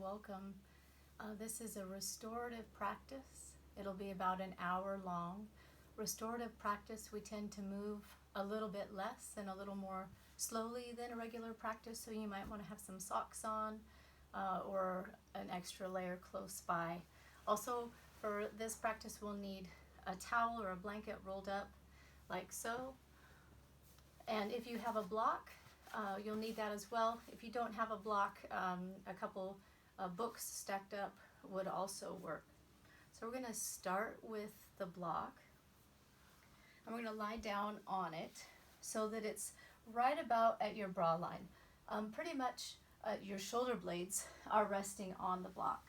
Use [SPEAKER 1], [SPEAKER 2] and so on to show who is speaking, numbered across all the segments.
[SPEAKER 1] welcome. This is a restorative practice. It'll be about an hour long. Restorative practice, we tend to move a little bit less and a little more slowly than a regular practice, so you might want to have some socks on or an extra layer close by. Also, for this practice, we'll need a towel or a blanket rolled up like so. And if you have a block, you'll need that as well. If you don't have a block, a couple books stacked up would also work. So we're going to start with the block, and we're going to lie down on it so that it's right about at your bra line. Pretty much your shoulder blades are resting on the block.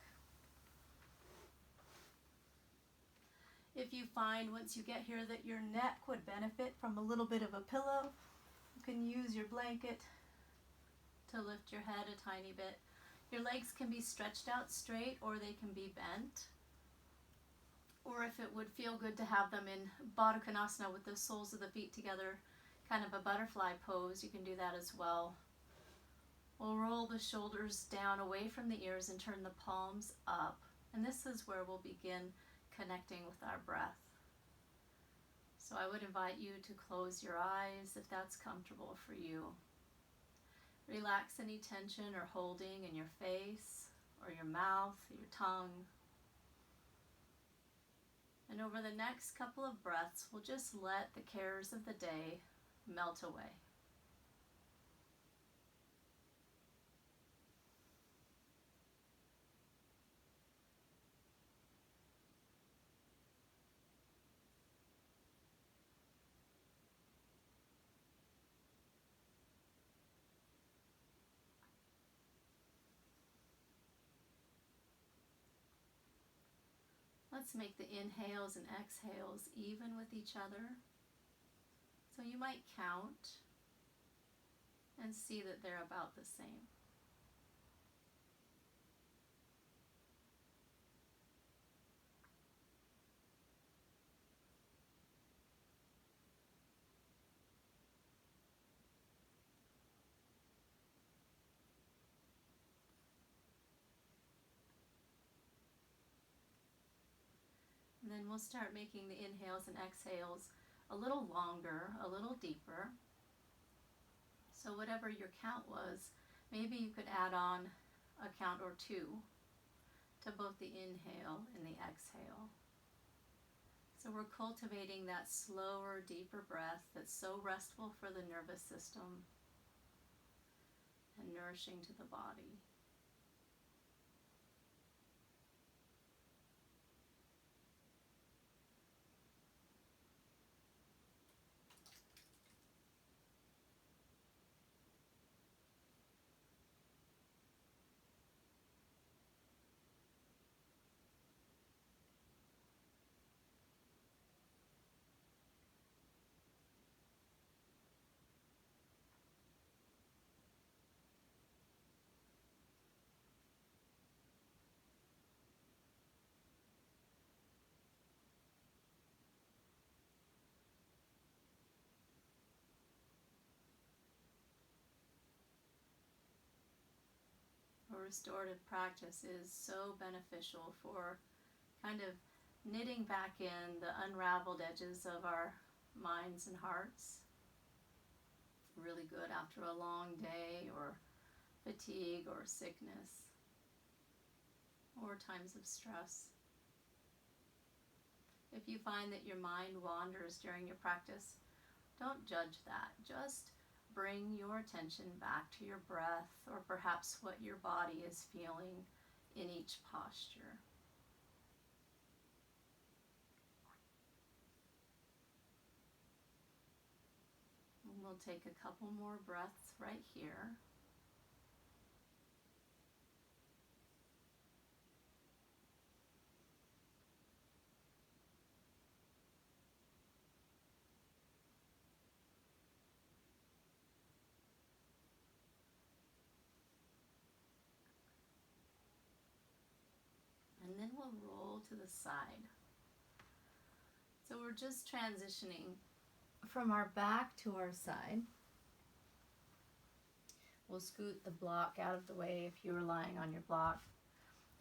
[SPEAKER 1] If you find once you get here that your neck would benefit from a little bit of a pillow, you can use your blanket to lift your head a tiny bit. Your legs can be stretched out straight or they can be bent. Or if it would feel good to have them in Baddha Konasana with the soles of the feet together, kind of a butterfly pose, you can do that as well. We'll roll the shoulders down away from the ears and turn the palms up. And this is where we'll begin connecting with our breath. So I would invite you to close your eyes if that's comfortable for you. Relax any tension or holding in your face or your mouth, your tongue. And over the next couple of breaths, we'll just let the cares of the day melt away. Let's make the inhales and exhales even with each other. So you might count and see that they're about the same. And then we'll start making the inhales and exhales a little longer, a little deeper. So whatever your count was, maybe you could add on a count or two to both the inhale and the exhale. So we're cultivating that slower, deeper breath that's so restful for the nervous system and nourishing to the body. A restorative practice is so beneficial for kind of knitting back in the unraveled edges of our minds and hearts. Really good after a long day or fatigue or sickness or times of stress. If you find that your mind wanders during your practice, don't judge that. Just bring your attention back to your breath or perhaps what your body is feeling in each posture. And we'll take a couple more breaths right here. And then we'll roll to the side. So we're just transitioning from our back to our side. We'll scoot the block out of the way if you were lying on your block.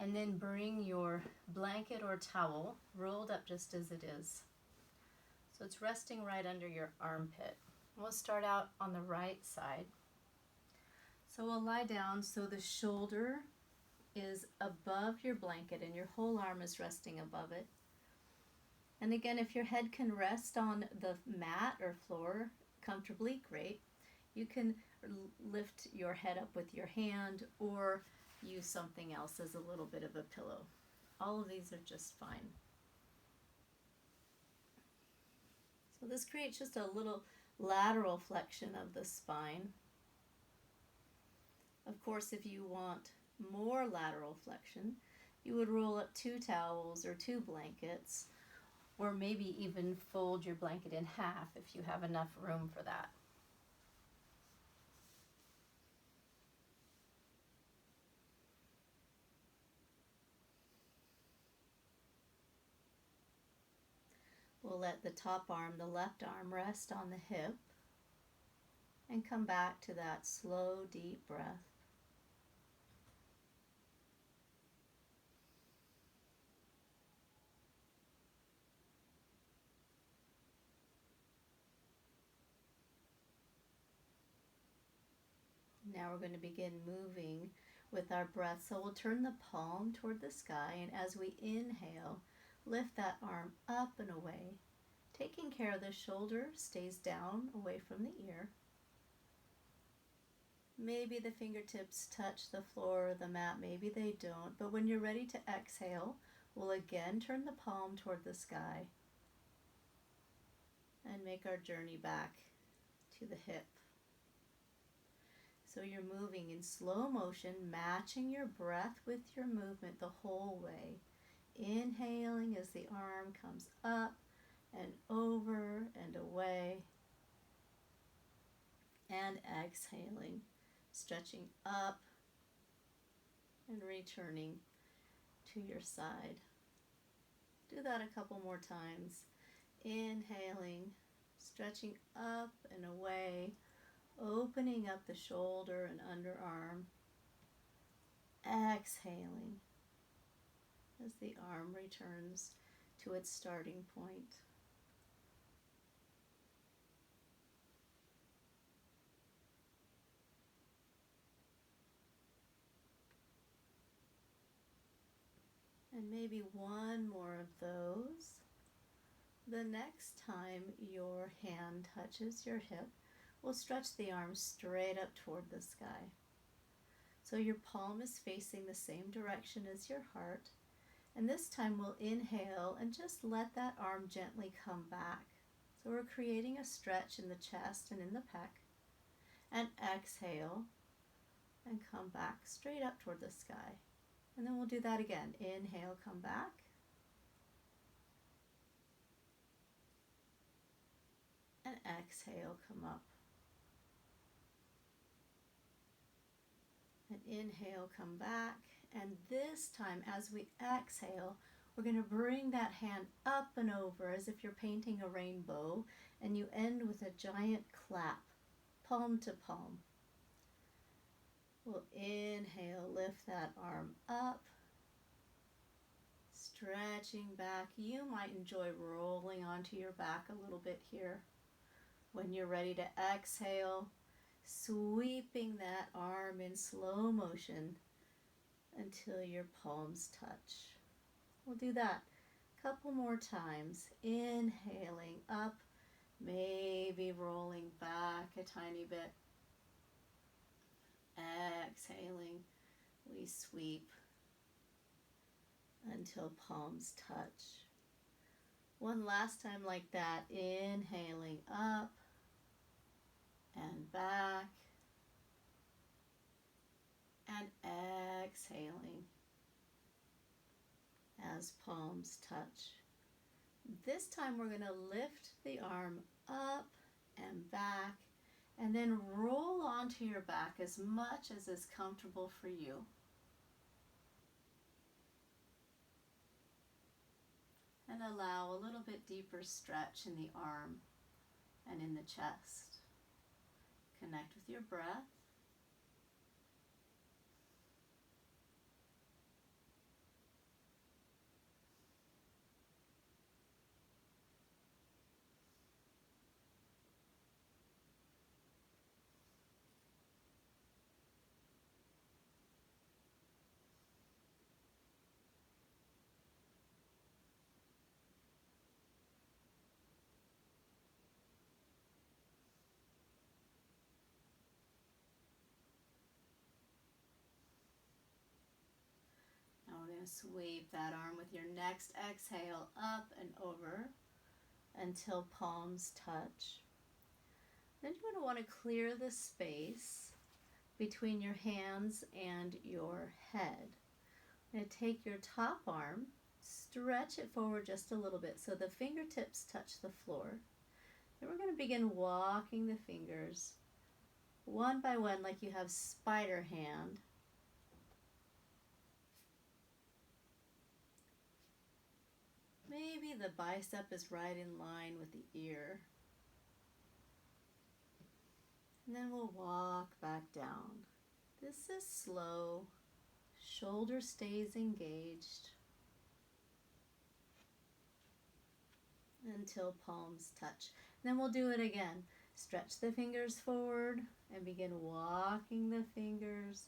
[SPEAKER 1] And then bring your blanket or towel rolled up just as it is. So it's resting right under your armpit. We'll start out on the right side. So we'll lie down so the shoulder is above your blanket and your whole arm is resting above it. And again, if your head can rest on the mat or floor comfortably, great. You can lift your head up with your hand or use something else as a little bit of a pillow. All of these are just fine. So this creates just a little lateral flexion of the spine. Of course, if you want more lateral flexion, you would roll up 2 towels or 2 blankets, or maybe even fold your blanket in half if you have enough room for that. We'll let the top arm, the left arm, rest on the hip and come back to that slow, deep breath. Now we're going to begin moving with our breath. So we'll turn the palm toward the sky, and as we inhale, lift that arm up and away. Taking care of the shoulder stays down away from the ear. Maybe the fingertips touch the floor or the mat, maybe they don't. But when you're ready to exhale, we'll again turn the palm toward the sky and make our journey back to the hip. So you're moving in slow motion, matching your breath with your movement the whole way. Inhaling as the arm comes up and over and away. And exhaling, stretching up and returning to your side. Do that a couple more times. Inhaling, stretching up and away, opening up the shoulder and underarm. Exhaling as the arm returns to its starting point. And maybe one more of those. The next time your hand touches your hip, we'll stretch the arm straight up toward the sky. So your palm is facing the same direction as your heart. And this time we'll inhale and just let that arm gently come back. So we're creating a stretch in the chest and in the pec. And exhale and come back straight up toward the sky. And then we'll do that again. Inhale, come back. And exhale, come up. And inhale, come back. And this time, as we exhale, we're going to bring that hand up and over as if you're painting a rainbow, and you end with a giant clap, palm to palm. We'll inhale, lift that arm up, stretching back. You might enjoy rolling onto your back a little bit here. When you're ready to exhale, sweeping that arm in slow motion until your palms touch. We'll do that a couple more times. Inhaling up, maybe rolling back a tiny bit. Exhaling, we sweep until palms touch. One last time like that. Inhaling up and back, and exhaling as palms touch. This time we're going to lift the arm up and back, and then roll onto your back as much as is comfortable for you. And allow a little bit deeper stretch in the arm and in the chest. Connect with your breath. to sweep that arm with your next exhale up and over until palms touch. Then you're going to want to clear the space between your hands and your head. You're going to take your top arm, stretch it forward just a little bit so the fingertips touch the floor. Then we're going to begin walking the fingers one by one like you have spider hand. Maybe the bicep is right in line with the ear. And then we'll walk back down. This is slow. Shoulder stays engaged until palms touch. And then we'll do it again. Stretch the fingers forward and begin walking the fingers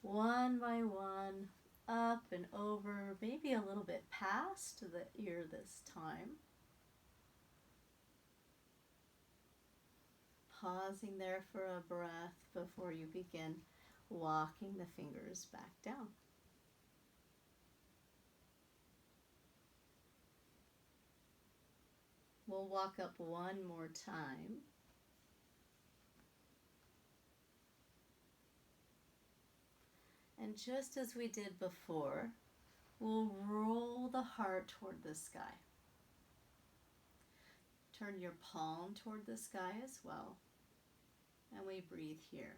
[SPEAKER 1] one by one up and over, maybe a little bit past the ear this time. Pausing there for a breath before you begin walking the fingers back down. We'll walk up one more time. And just as we did before, we'll roll the heart toward the sky. Turn your palm toward the sky as well. And we breathe here.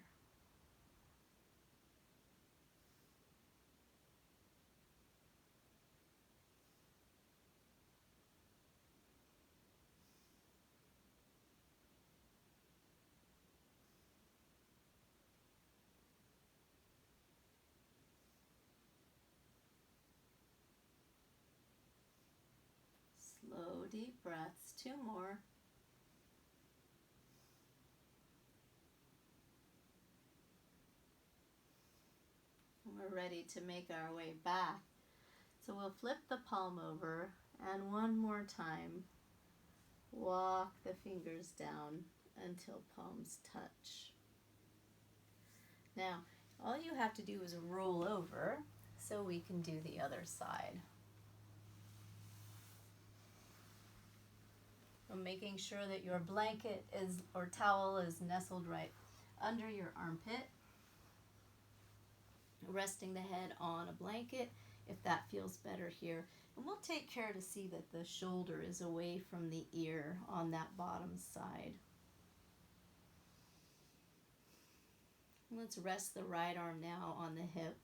[SPEAKER 1] Slow, deep breaths. 2 more. And we're ready to make our way back. So we'll flip the palm over and one more time, walk the fingers down until palms touch. Now, all you have to do is roll over so we can do the other side. Making sure that your blanket is or towel is nestled right under your armpit. Resting the head on a blanket if that feels better here. And we'll take care to see that the shoulder is away from the ear on that bottom side. Let's rest the right arm now on the hip.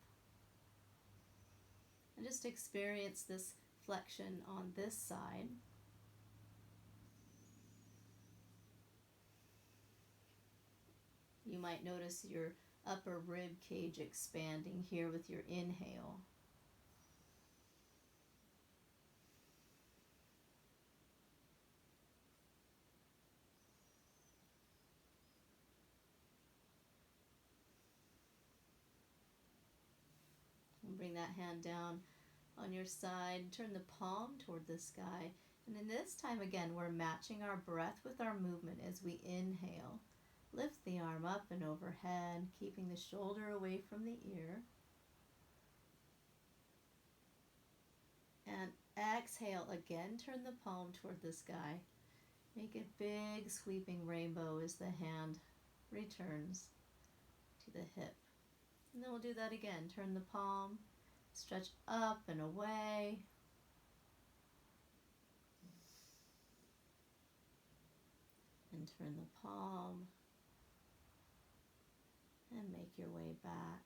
[SPEAKER 1] And just experience this flexion on this side. You might notice your upper rib cage expanding here with your inhale. And bring that hand down on your side. Turn the palm toward the sky. And then this time again, we're matching our breath with our movement as we inhale. Lift the arm up and overhead, keeping the shoulder away from the ear. And exhale again, turn the palm toward the sky. Make a big sweeping rainbow as the hand returns to the hip. And then we'll do that again. Turn the palm, stretch up and away. And turn the palm. And make your way back.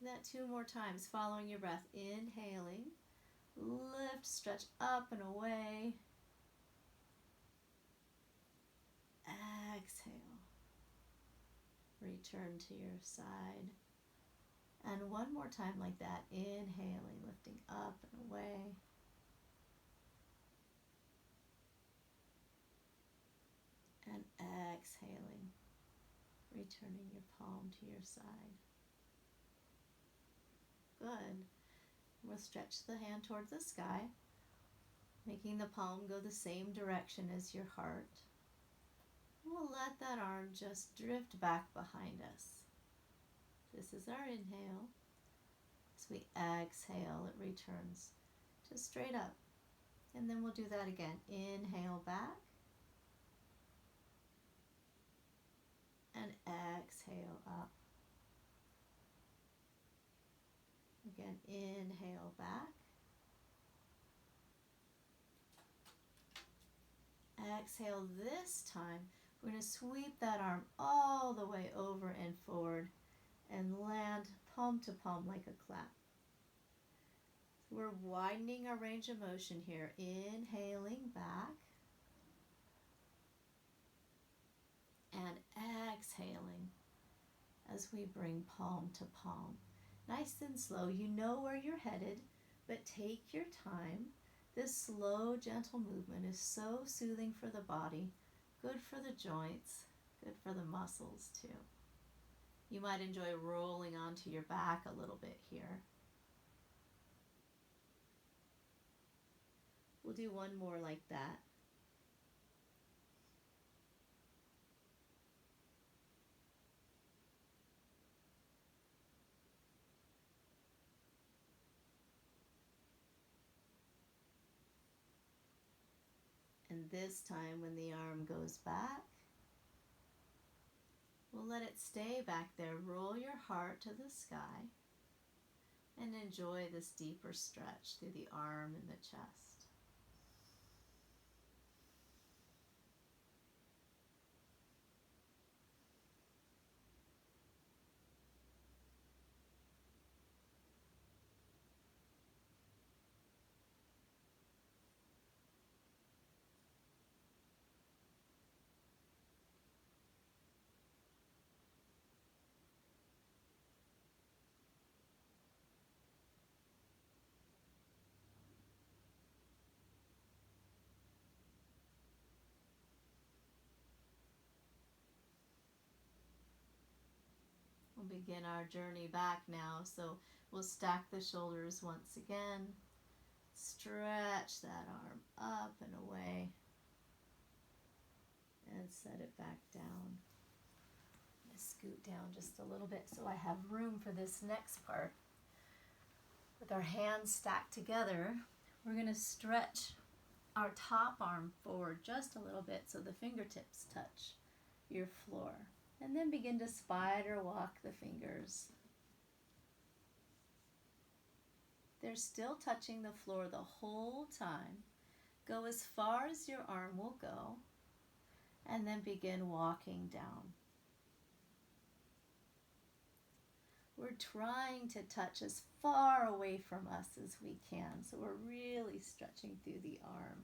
[SPEAKER 1] That 2 more times, following your breath. Inhaling, lift, stretch up and away. Exhale. Return to your side. And one more time like that. Inhaling, lifting up and away. And exhaling, returning your palm to your side. Good. We'll stretch the hand towards the sky, making the palm go the same direction as your heart. We'll let that arm just drift back behind us. This is our inhale. As we exhale, it returns to straight up. And then we'll do that again. Inhale back. And exhale up. Again, inhale back. Exhale this time. We're going to sweep that arm all the way over and forward and land palm to palm like a clap. We're widening our range of motion here. Inhaling back and exhaling as we bring palm to palm. Nice and slow. You know where you're headed, but take your time. This slow, gentle movement is so soothing for the body, good for the joints, good for the muscles too. You might enjoy rolling onto your back a little bit here. We'll do one more like that. And this time when the arm goes back, we'll let it stay back there. Roll your heart to the sky and enjoy this deeper stretch through the arm and the chest. We'll begin our journey back now. So we'll stack the shoulders once again. Stretch that arm up and away. And set it back down. I'm going to scoot down just a little bit so I have room for this next part. With our hands stacked together, we're going to stretch our top arm forward just a little bit so the fingertips touch your floor. And then begin to spider walk the fingers. They're still touching the floor the whole time. Go as far as your arm will go, and then begin walking down. We're trying to touch as far away from us as we can, so we're really stretching through the arm.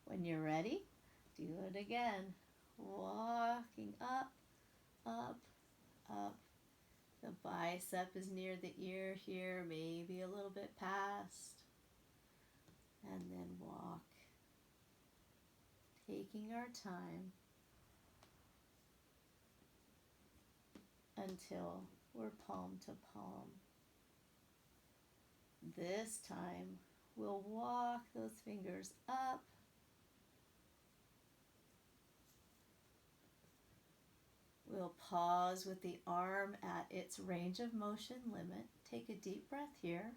[SPEAKER 1] When you're ready, do it again. Walking up, up, up. The bicep is near the ear here, maybe a little bit past. And then walk. Taking our time until we're palm to palm. This time, we'll walk those fingers up. We'll pause with the arm at its range of motion limit. Take a deep breath here.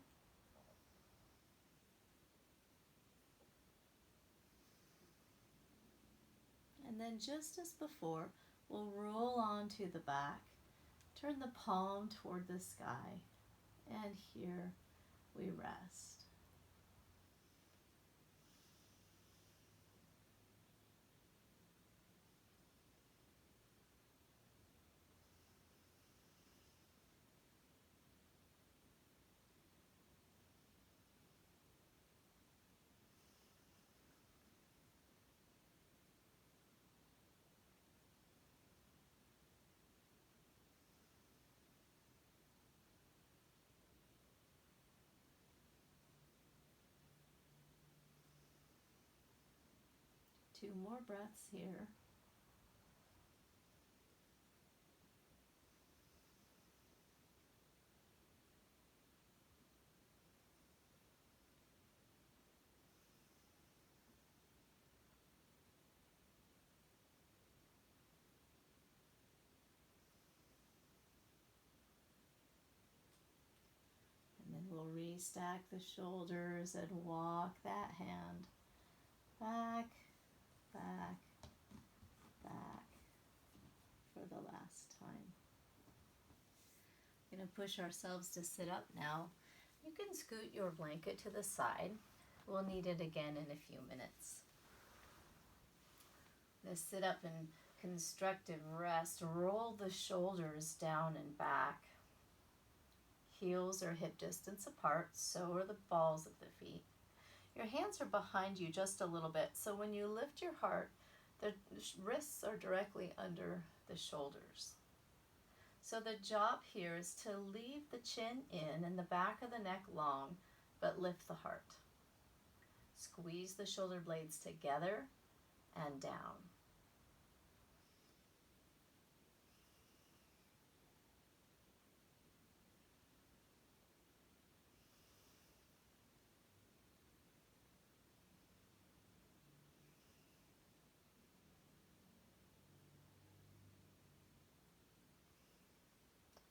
[SPEAKER 1] And then just as before, we'll roll onto the back. Turn the palm toward the sky. And here we rest. Two more breaths here. stack the shoulders and walk that hand back, back, back for the last time. We're going to push ourselves to sit up now. You can scoot your blanket to the side. We'll need it again in a few minutes. Let's sit up in constructive rest. Roll the shoulders down and back. Heels are hip distance apart, so are the balls of the feet. Your hands are behind you just a little bit, so when you lift your heart, the wrists are directly under the shoulders. So the job here is to leave the chin in and the back of the neck long, but lift the heart. Squeeze the shoulder blades together and down.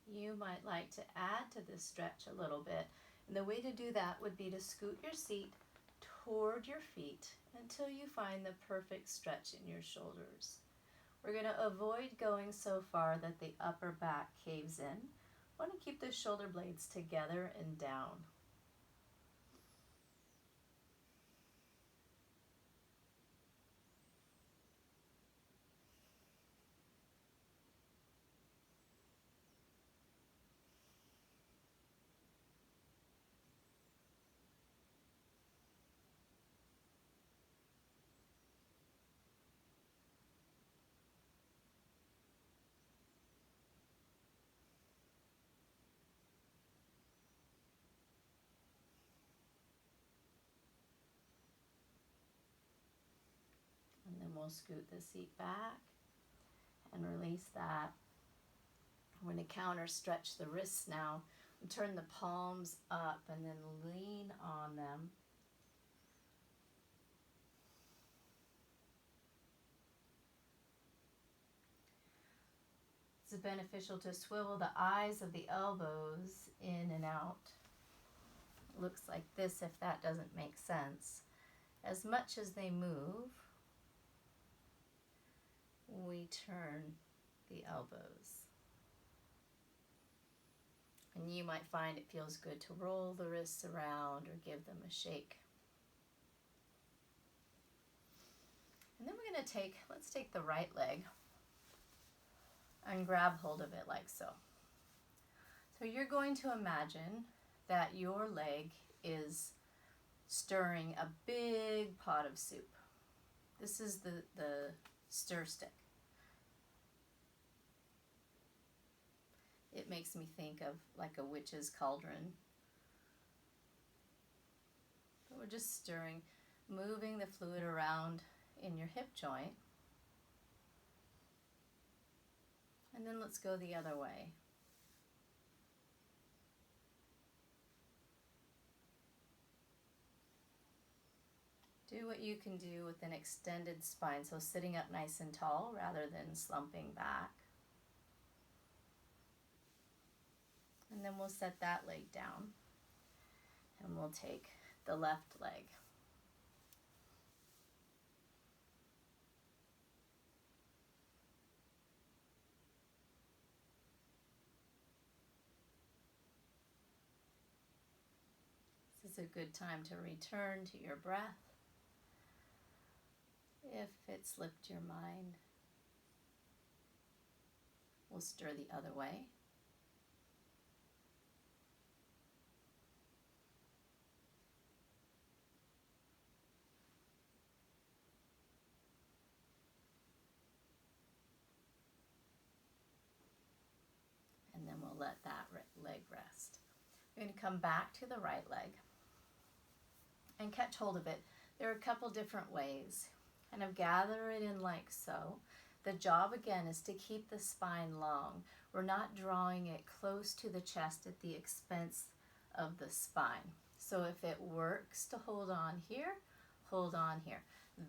[SPEAKER 1] You might like to add to this stretch a little bit. And the way to do that would be to scoot your seat toward your feet until you find the perfect stretch in your shoulders. We're going to avoid going so far that the upper back caves in. Want to keep the shoulder blades together and down. And then we'll scoot the seat back and release that. We're going to counter stretch the wrists now and turn the palms up and then lean on them. It's beneficial to swivel the eyes of the elbows in and out. It looks like this if that doesn't make sense. As much as they move, we turn the elbows. And you might find it feels good to roll the wrists around or give them a shake. And then we're going to let's take the right leg and grab hold of it like so. So you're going to imagine that your leg is stirring a big pot of soup. This is the stir stick. It makes me think of like a witch's cauldron. But we're just stirring, moving the fluid around in your hip joint. And then let's go the other way. Do what you can do with an extended spine, so sitting up nice and tall rather than slumping back. And then we'll set that leg down and we'll take the left leg. This is a good time to return to your breath. If it slipped your mind, we'll stir the other way. And then we'll let that leg rest. We're going to come back to the right leg and catch hold of it. There are a couple different ways. Kind of gather it in like so. The job again is to keep the spine long. We're not drawing it close to the chest at the expense of the spine. So if it works to hold on here, hold on here.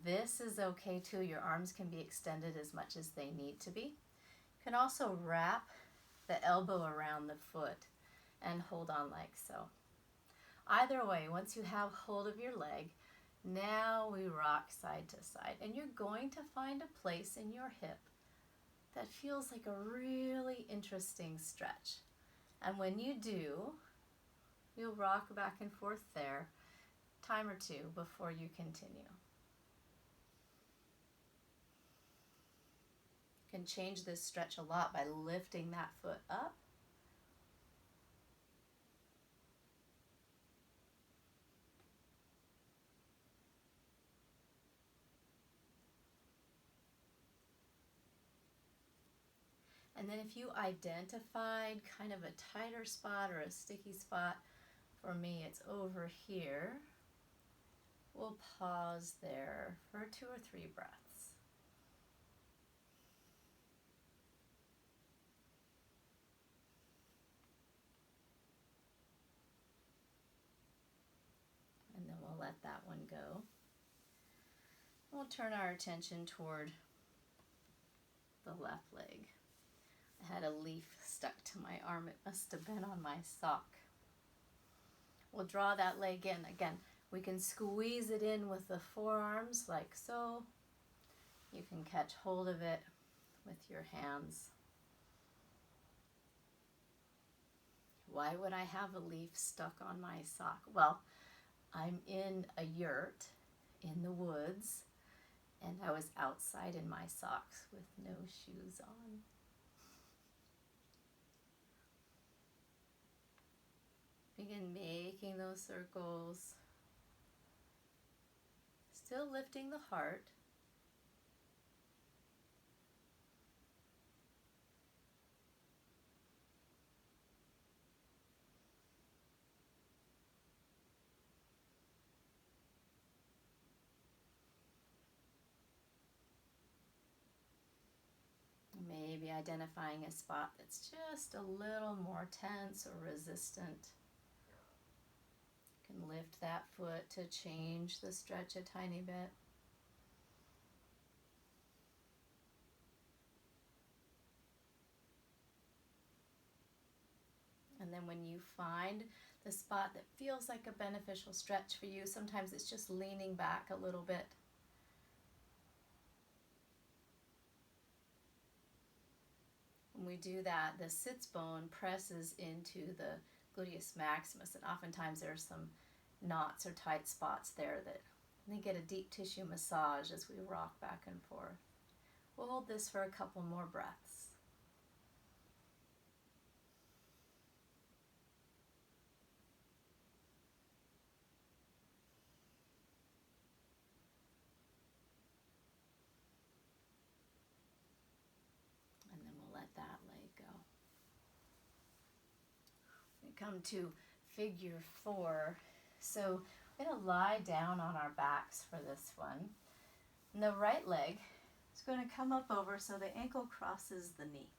[SPEAKER 1] This is okay too. Your arms can be extended as much as they need to be. You can also wrap the elbow around the foot and hold on like so. Either way, once you have hold of your leg, now we rock side to side. And you're going to find a place in your hip that feels like a really interesting stretch. And when you do, you'll rock back and forth there, time or two before you continue. You can change this stretch a lot by lifting that foot up. And then if you identified kind of a tighter spot or a sticky spot, for me it's over here, we'll pause there for 2 or 3 breaths. And then we'll let that one go. We'll turn our attention toward the left leg. I had a leaf stuck to my arm. It must have been on my sock. We'll draw that leg in. Again, we can squeeze it in with the forearms like so. You can catch hold of it with your hands. Why would I have a leaf stuck on my sock? Well, I'm in a yurt in the woods, and I was outside in my socks with no shoes on. Begin making those circles. Still lifting the heart. Maybe identifying a spot that's just a little more tense or resistant. You can lift that foot to change the stretch a tiny bit. And then when you find the spot that feels like a beneficial stretch for you, sometimes it's just leaning back a little bit. When we do that, the sits bone presses into the gluteus maximus, and oftentimes there are some knots or tight spots there that they get a deep tissue massage as we rock back and forth. We'll hold this for a couple more breaths. And then we'll let that leg go. We come to figure 4. So we're going to lie down on our backs for this one. And the right leg is going to come up over so the ankle crosses the knee.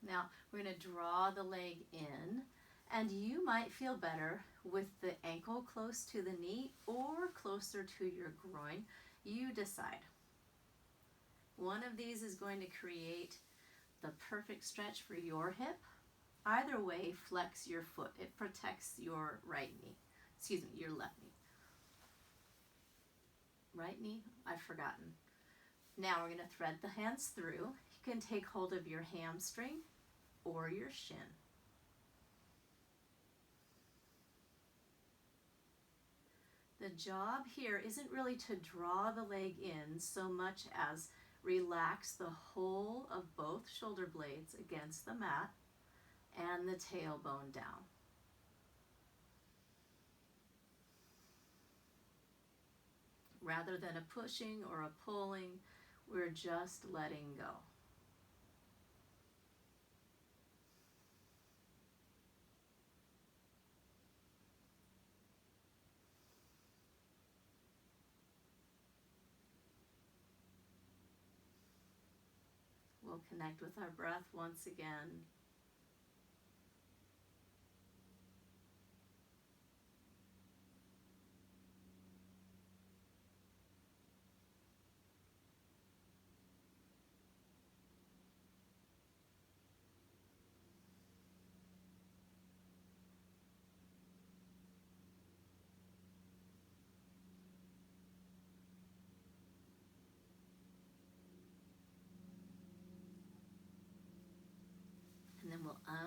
[SPEAKER 1] Now we're going to draw the leg in, and you might feel better with the ankle close to the knee or closer to your groin. You decide. One of these is going to create the perfect stretch for your hip. Either way, flex your foot. It protects your your left knee. Right knee, I've forgotten. Now we're going to thread the hands through. You can take hold of your hamstring or your shin. The job here isn't really to draw the leg in so much as relax the whole of both shoulder blades against the mat and the tailbone down. Rather than a pushing or a pulling, we're just letting go. We'll connect with our breath once again.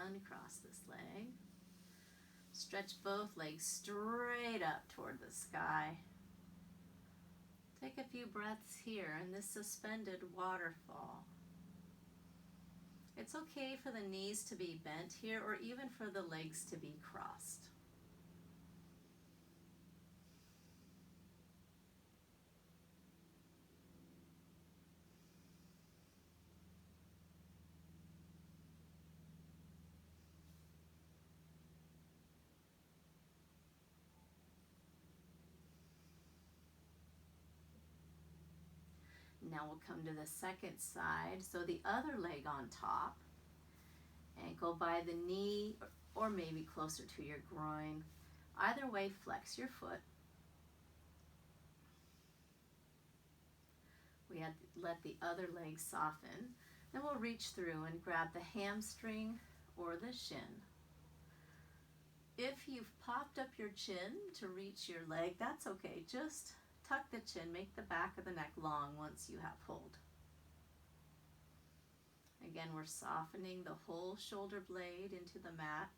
[SPEAKER 1] uncross this leg. Stretch both legs straight up toward the sky. Take a few breaths here in this suspended waterfall. It's okay for the knees to be bent here or even for the legs to be crossed. Now we'll come to the second side. So the other leg on top, ankle by the knee or maybe closer to your groin. Either way, flex your foot. We let the other leg soften. Then we'll reach through and grab the hamstring or the shin. If you've popped up your chin to reach your leg, that's okay. Just tuck the chin, make the back of the neck long once you have hold. Again, we're softening the whole shoulder blade into the mat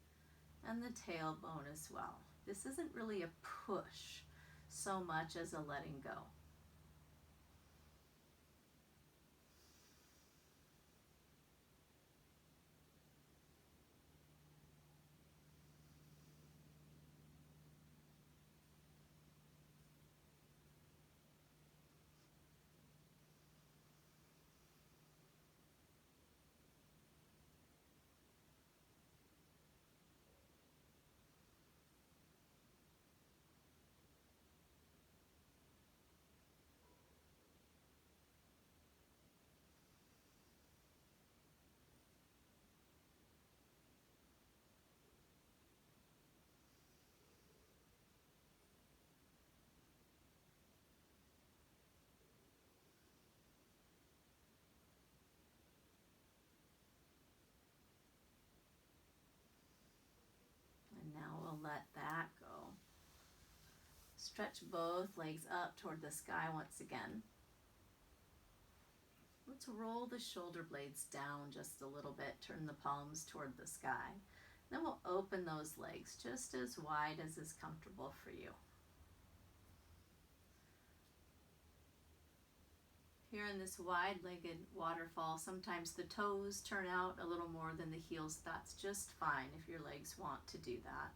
[SPEAKER 1] and the tailbone as well. This isn't really a push so much as a letting go. And now we'll let that go. Stretch both legs up toward the sky once again. Let's roll the shoulder blades down just a little bit, turn the palms toward the sky. Then we'll open those legs just as wide as is comfortable for you. Here in this wide-legged waterfall, sometimes the toes turn out a little more than the heels. That's just fine if your legs want to do that.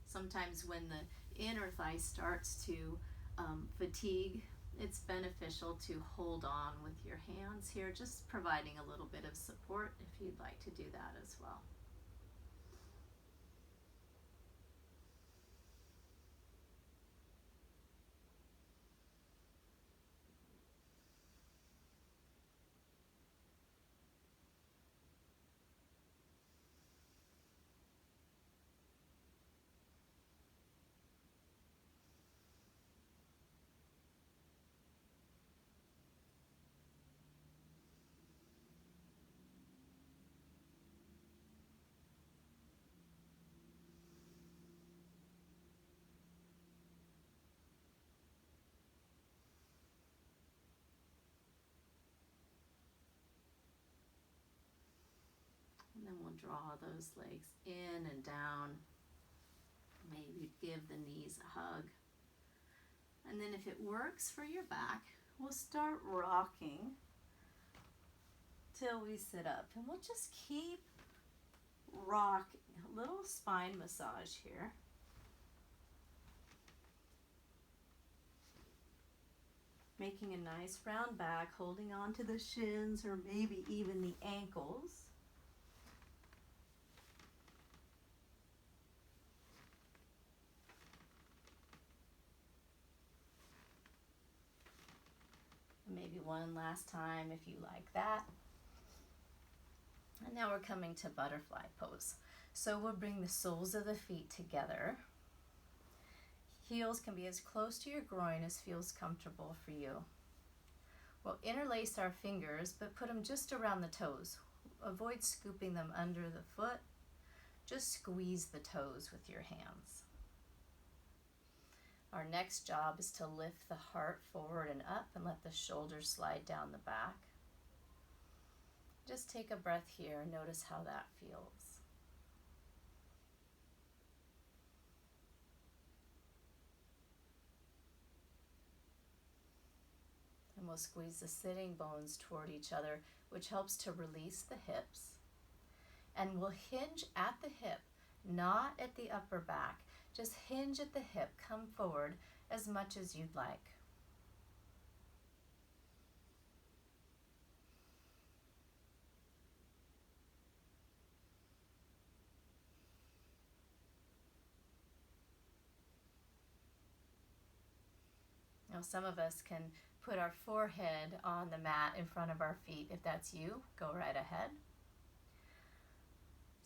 [SPEAKER 1] Sometimes when the inner thigh starts to fatigue, it's beneficial to hold on with your hands here, just providing a little bit of support if you'd like to do that as well. And then we'll draw those legs in and down. Maybe give the knees a hug. And then if it works for your back, we'll start rocking till we sit up. And we'll just keep rocking. A little spine massage here. Making a nice round back, holding on to the shins or maybe even the ankles. Maybe one last time if you like that. And now we're coming to butterfly pose. So we'll bring the soles of the feet together. Heels can be as close to your groin as feels comfortable for you. We'll interlace our fingers, but put them just around the toes. Avoid scooping them under the foot. Just squeeze the toes with your hands. Our next job is to lift the heart forward and up and let the shoulders slide down the back. Just take a breath here and notice how that feels. And we'll squeeze the sitting bones toward each other, which helps to release the hips. And we'll hinge at the hip, not at the upper back. Just hinge at the hip, come forward as much as you'd like. Now some of us can put our forehead on the mat in front of our feet. If that's you, go right ahead.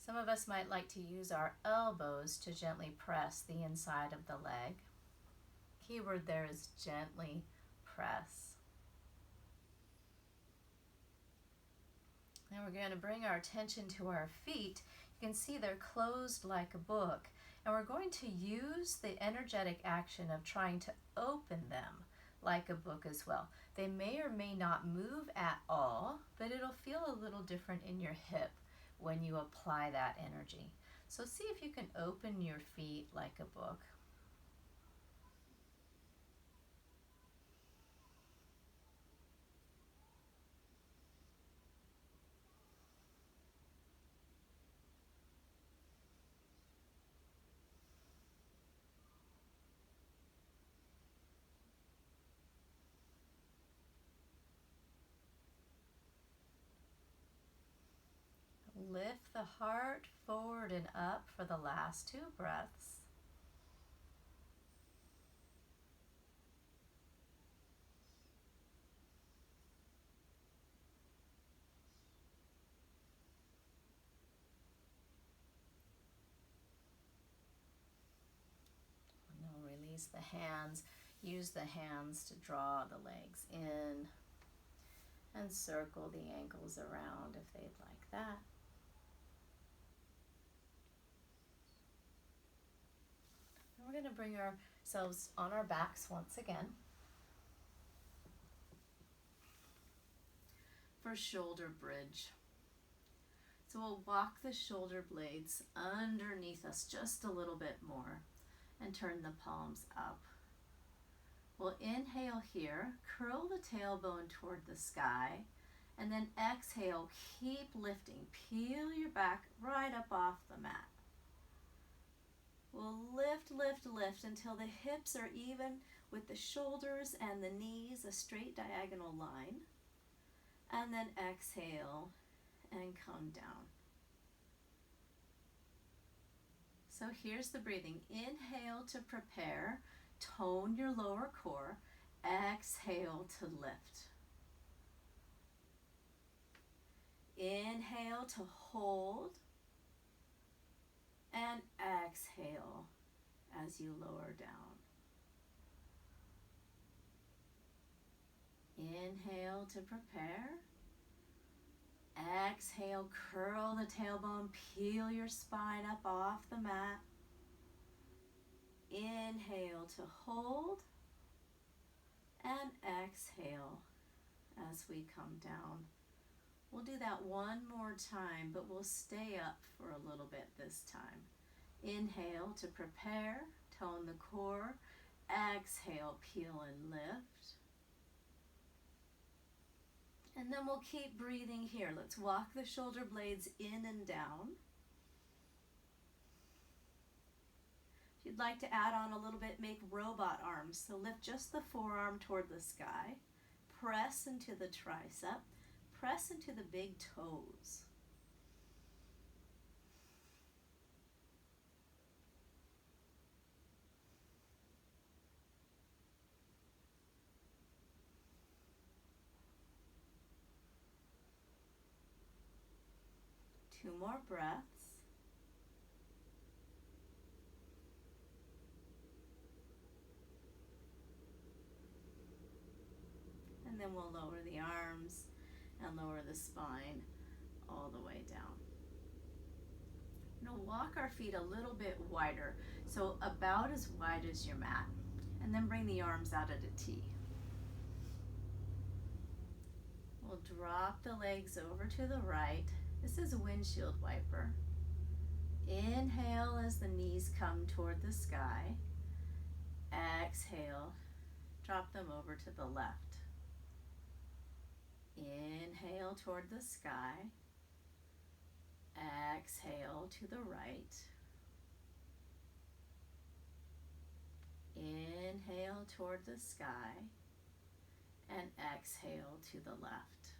[SPEAKER 1] Some of us might like to use our elbows to gently press the inside of the leg. Keyword there is gently press. Now we're going to bring our attention to our feet. You can see they're closed like a book. And we're going to use the energetic action of trying to open them like a book as well. They may or may not move at all, but it'll feel a little different in your hip when you apply that energy. So see if you can open your feet like a book. Lift the heart forward and up for the last 2 breaths. And then release the hands. Use the hands to draw the legs in and circle the ankles around if they'd like that. And we're going to bring ourselves on our backs once again for shoulder bridge. So we'll walk the shoulder blades underneath us just a little bit more and turn the palms up. We'll inhale here, curl the tailbone toward the sky, and then exhale, keep lifting. Peel your back right up off the mat. We'll lift, lift, lift until the hips are even with the shoulders and the knees, a straight diagonal line. And then exhale and come down. So here's the breathing. Inhale to prepare, tone your lower core. Exhale to lift. Inhale to hold. And exhale as you lower down. Inhale to prepare. Exhale, curl the tailbone, peel your spine up off the mat. Inhale to hold. And exhale as we come down. We'll do that one more time, but we'll stay up for a little bit this time. Inhale to prepare, tone the core. Exhale, peel and lift. And then we'll keep breathing here. Let's walk the shoulder blades in and down. If you'd like to add on a little bit, make robot arms. So lift just the forearm toward the sky. Press into the tricep. Press into the big toes. Two more breaths. And then we'll lower the arms and lower the spine all the way down. Now walk our feet a little bit wider, so about as wide as your mat. And then bring the arms out at a T. We'll drop the legs over to the right. This is a windshield wiper. Inhale as the knees come toward the sky. Exhale, drop them over to the left. Inhale toward the sky. Exhale to the right. Inhale toward the sky. And exhale to the left.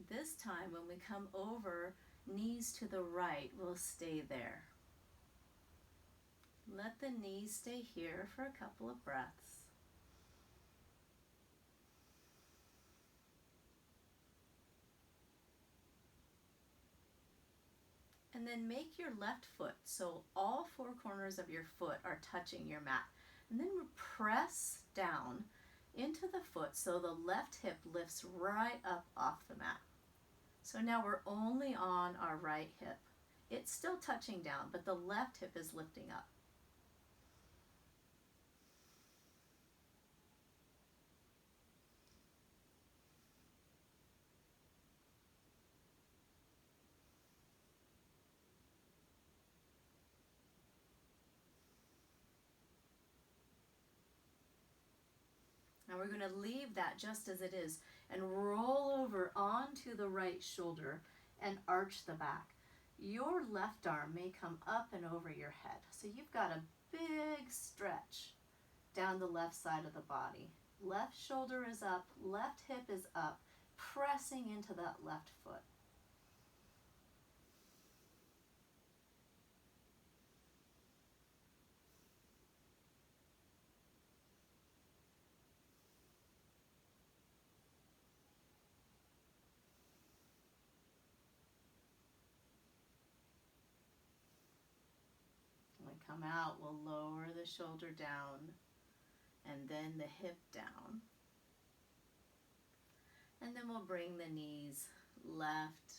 [SPEAKER 1] This time when we come over, knees to the right, we'll stay there. Let the knees stay here for a couple of breaths. And then make your left foot so all four corners of your foot are touching your mat. And then press down into the foot so the left hip lifts right up off the mat. So now we're only on our right hip. It's still touching down, but the left hip is lifting up. Now we're going to leave that just as it is and roll over onto the right shoulder and arch the back. Your left arm may come up and over your head. So you've got a big stretch down the left side of the body. Left shoulder is up, left hip is up, pressing into that left foot. Come out, we'll lower the shoulder down and then the hip down. And then we'll bring the knees left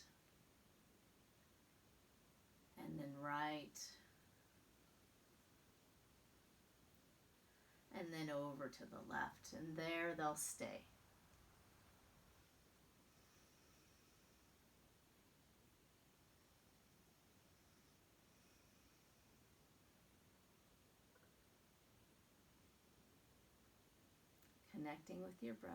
[SPEAKER 1] and then right and then over to the left, and there they'll stay. Connecting with your breath.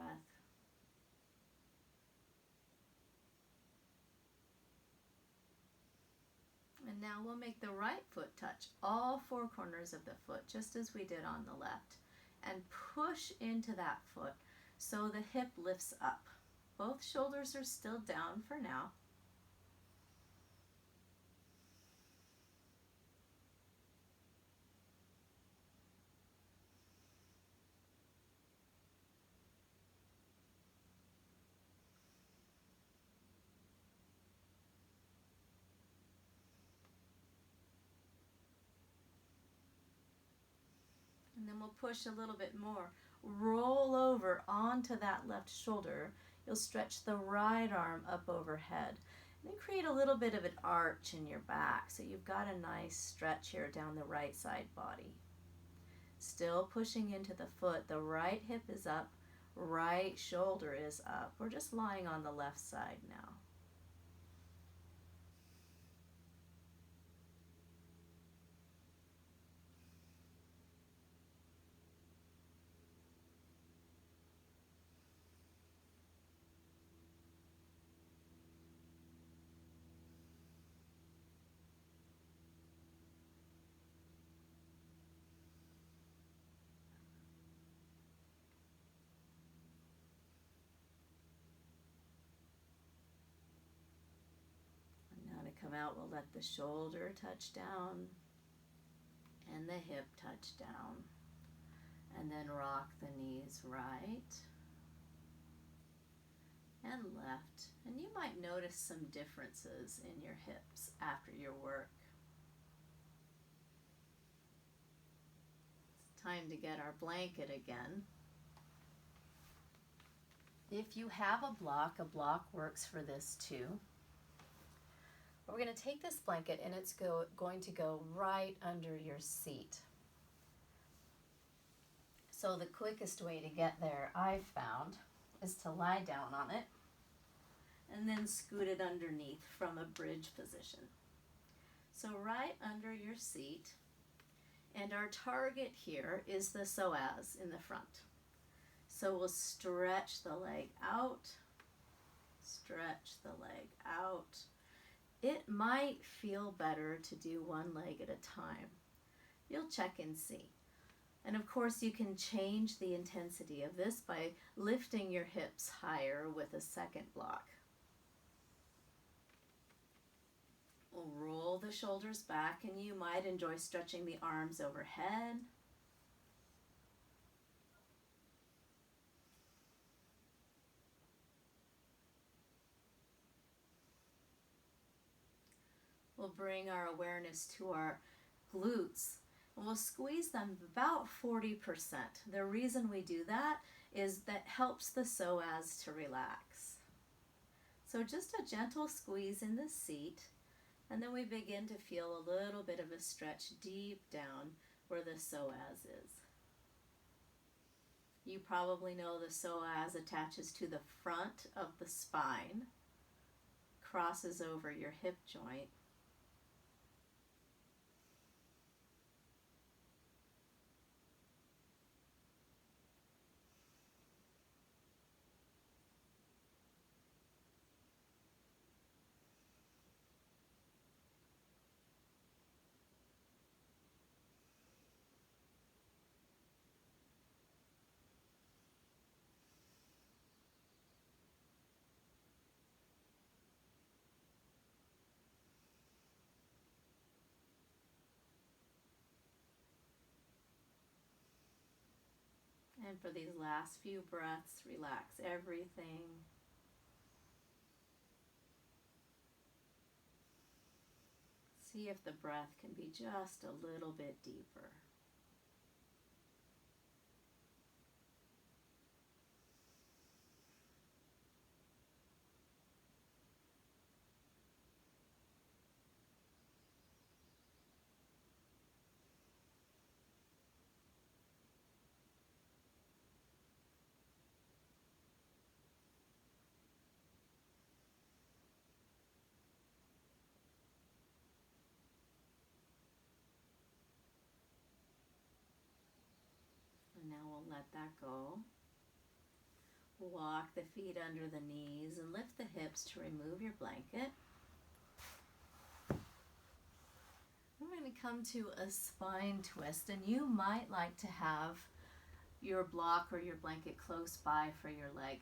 [SPEAKER 1] And now we'll make the right foot touch all four corners of the foot, just as we did on the left. And push into that foot so the hip lifts up. Both shoulders are still down for now. And then we'll push a little bit more. Roll over onto that left shoulder. You'll stretch the right arm up overhead. And then create a little bit of an arch in your back. So you've got a nice stretch here down the right side body. Still pushing into the foot. The right hip is up. Right shoulder is up. We're just lying on the left side now. Come out, we'll let the shoulder touch down and the hip touch down. And then rock the knees right and left. And you might notice some differences in your hips after your work. It's time to get our blanket again. If you have a block works for this too. We're going to take this blanket and it's going to go right under your seat.
[SPEAKER 2] So the quickest way to get there, I've found, is to lie down on it and then scoot it underneath from a bridge position. So right under your seat, and our target here is the psoas in the front. So we'll stretch the leg out, stretch the leg out. It might feel better to do one leg at a time. You'll check and see. And of course you can change the intensity of this by lifting your hips higher with a second block. We'll roll the shoulders back, and you might enjoy stretching the arms overhead. We'll bring our awareness to our glutes, and we'll squeeze them about 40%. The reason we do that is that helps the psoas to relax. So just a gentle squeeze in the seat, and then we begin to feel a little bit of a stretch deep down where the psoas is. You probably know the psoas attaches to the front of the spine, crosses over your hip joint. And for these last few breaths, relax everything. See if the breath can be just a little bit deeper. And now we'll let that go. Walk the feet under the knees and lift the hips to remove your blanket. We're going to come to a spine twist, and you might like to have your block or your blanket close by for your leg.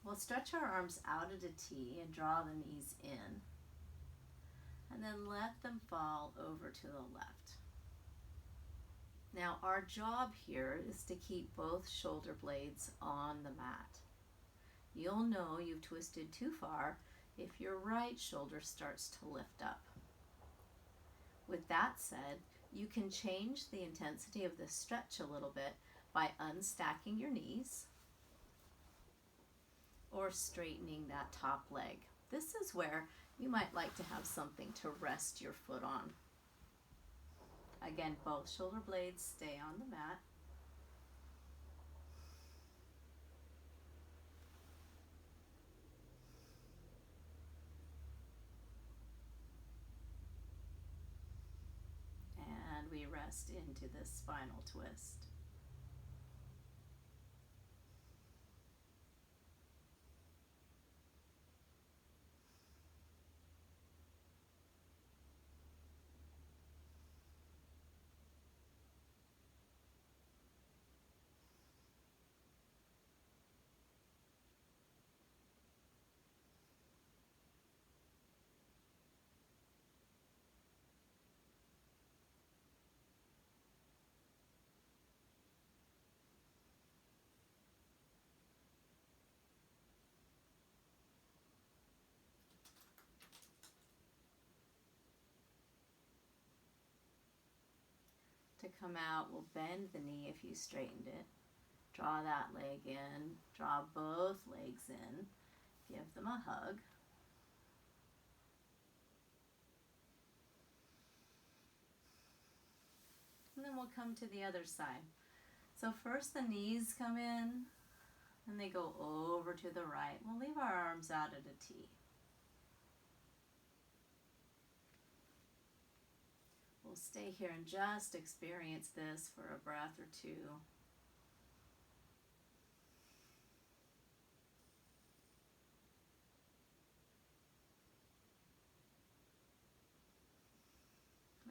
[SPEAKER 2] We'll stretch our arms out at a T and draw the knees in, and then let them fall over to the left. Now our job here is to keep both shoulder blades on the mat. You'll know you've twisted too far if your right shoulder starts to lift up. With that said, you can change the intensity of the stretch a little bit by unstacking your knees or straightening that top leg. This is where you might like to have something to rest your foot on. Again, both shoulder blades stay on the mat. And we rest into this spinal twist. To come out, we'll bend the knee if you straightened it. Draw that leg in, draw both legs in, give them a hug. And then we'll come to the other side. So first the knees come in, and they go over to the right. We'll leave our arms out at a T. We'll stay here and just experience this for a breath or two.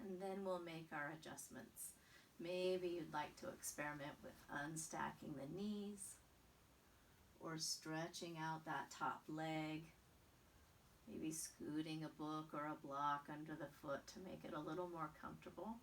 [SPEAKER 2] And then we'll make our adjustments. Maybe you'd like to experiment with unstacking the knees or stretching out that top leg. Maybe scooting a book or a block under the foot to make it a little more comfortable.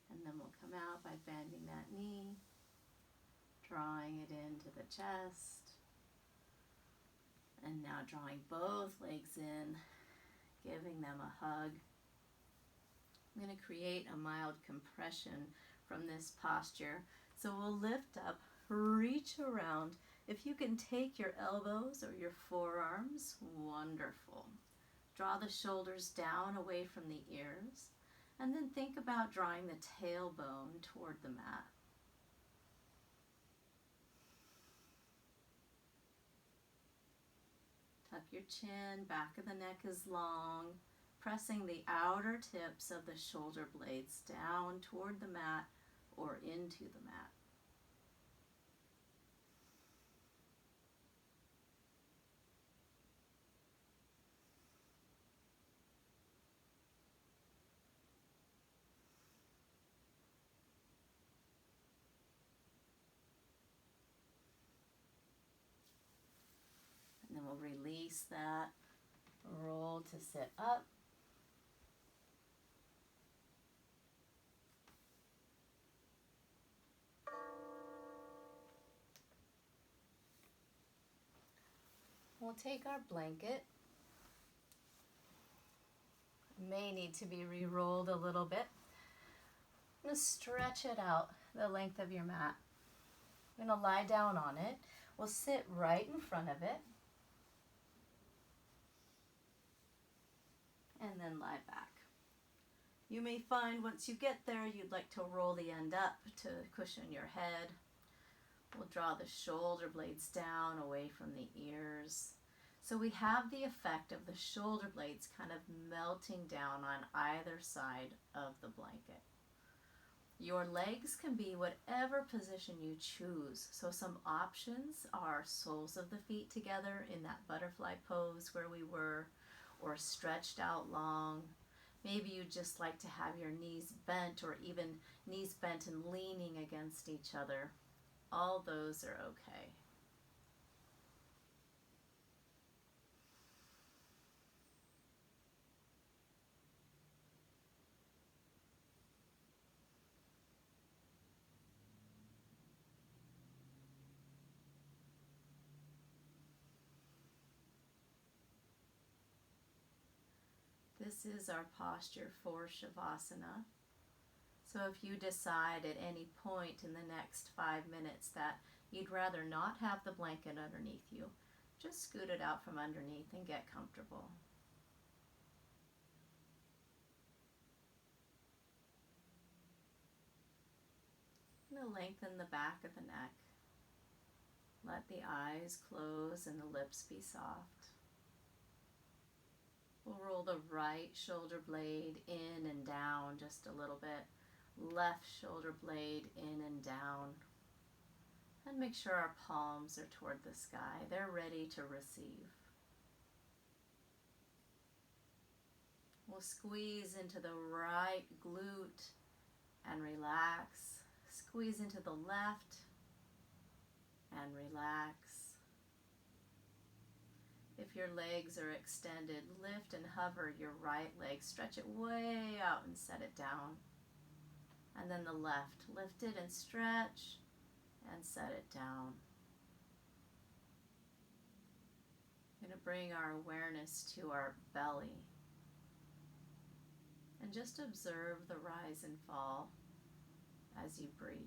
[SPEAKER 2] And then we'll come out by bending that knee, drawing it into the chest, and now drawing both legs in, giving them a hug. I'm going to create a mild compression from this posture. So we'll lift up, reach around. If you can take your elbows or your forearms, wonderful. Draw the shoulders down away from the ears, and then think about drawing the tailbone toward the mat. Tuck your chin, back of the neck is long, pressing the outer tips of the shoulder blades down toward the mat or into the mat. And then we'll release that, roll to sit up. We'll take our blanket. It may need to be re-rolled a little bit. I'm going to stretch it out the length of your mat. I'm going to lie down on it. We'll sit right in front of it. And then lie back. You may find once you get there you'd like to roll the end up to cushion your head. We'll draw the shoulder blades down away from the ears. So we have the effect of the shoulder blades kind of melting down on either side of the blanket. Your legs can be whatever position you choose. So some options are soles of the feet together in that butterfly pose where we were, or stretched out long. Maybe you just like to have your knees bent, or even knees bent and leaning against each other. All those are okay. This is our posture for Shavasana. So if you decide at any point in the next 5 minutes that you'd rather not have the blanket underneath you, just scoot it out from underneath and get comfortable. I'm going to lengthen the back of the neck. Let the eyes close and the lips be soft. We'll roll the right shoulder blade in and down just a little bit. Left shoulder blade in and down. And make sure our palms are toward the sky. They're ready to receive. We'll squeeze into the right glute and relax. Squeeze into the left and relax. If your legs are extended, lift and hover your right leg. Stretch it way out and set it down. And then the left, lift it and stretch and set it down. We're going to bring our awareness to our belly. And just observe the rise and fall as you breathe.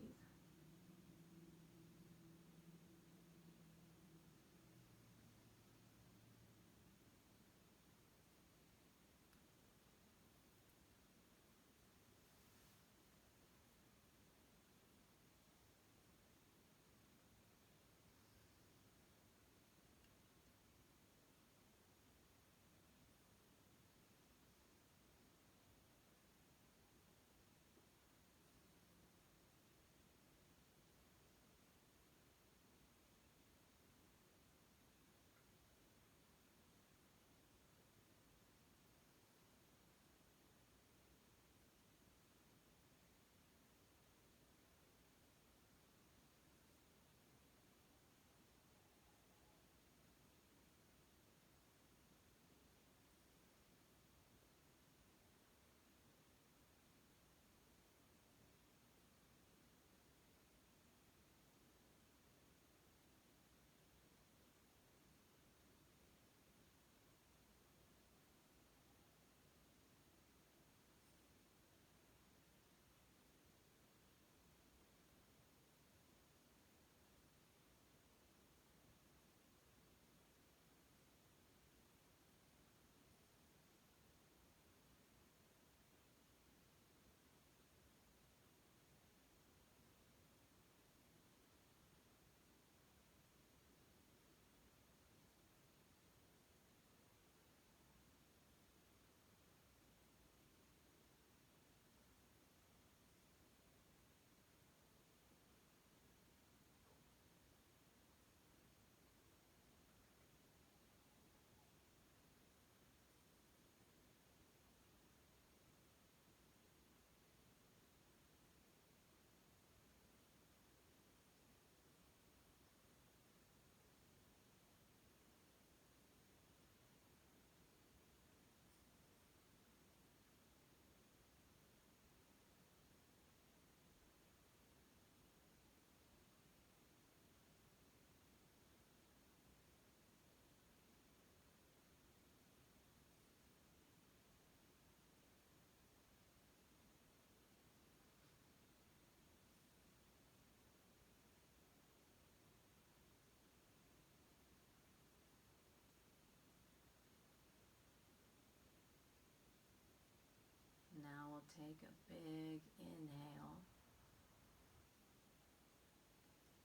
[SPEAKER 2] Now we'll take a big inhale.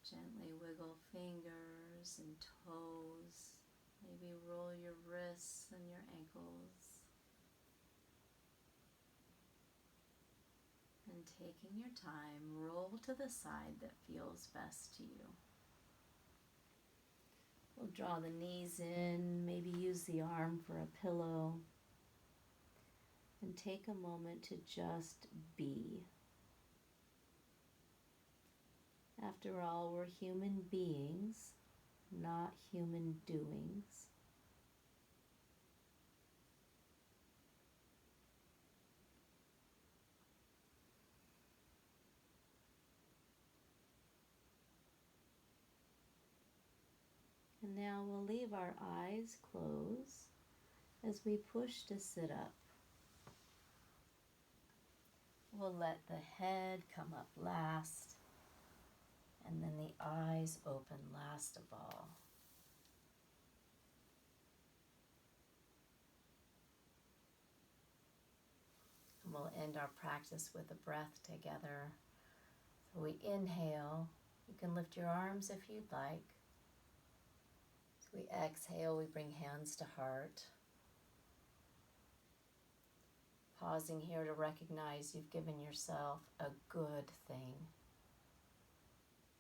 [SPEAKER 2] Gently wiggle fingers and toes. Maybe roll your wrists and your ankles. And taking your time, roll to the side that feels best to you. We'll draw the knees in, maybe use the arm for a pillow. And take a moment to just be. After all, we're human beings, not human doings. And now we'll leave our eyes closed as we push to sit up. We'll let the head come up last, and then the eyes open last of all. And we'll end our practice with a breath together. So we inhale. You can lift your arms if you'd like. So we exhale, we bring hands to heart. Pausing here to recognize you've given yourself a good thing.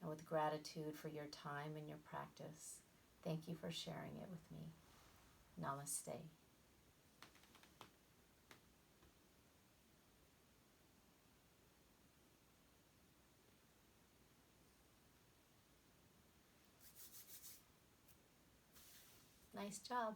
[SPEAKER 1] and with gratitude for your time and your practice. Thank you for sharing it with me. Namaste. Nice job.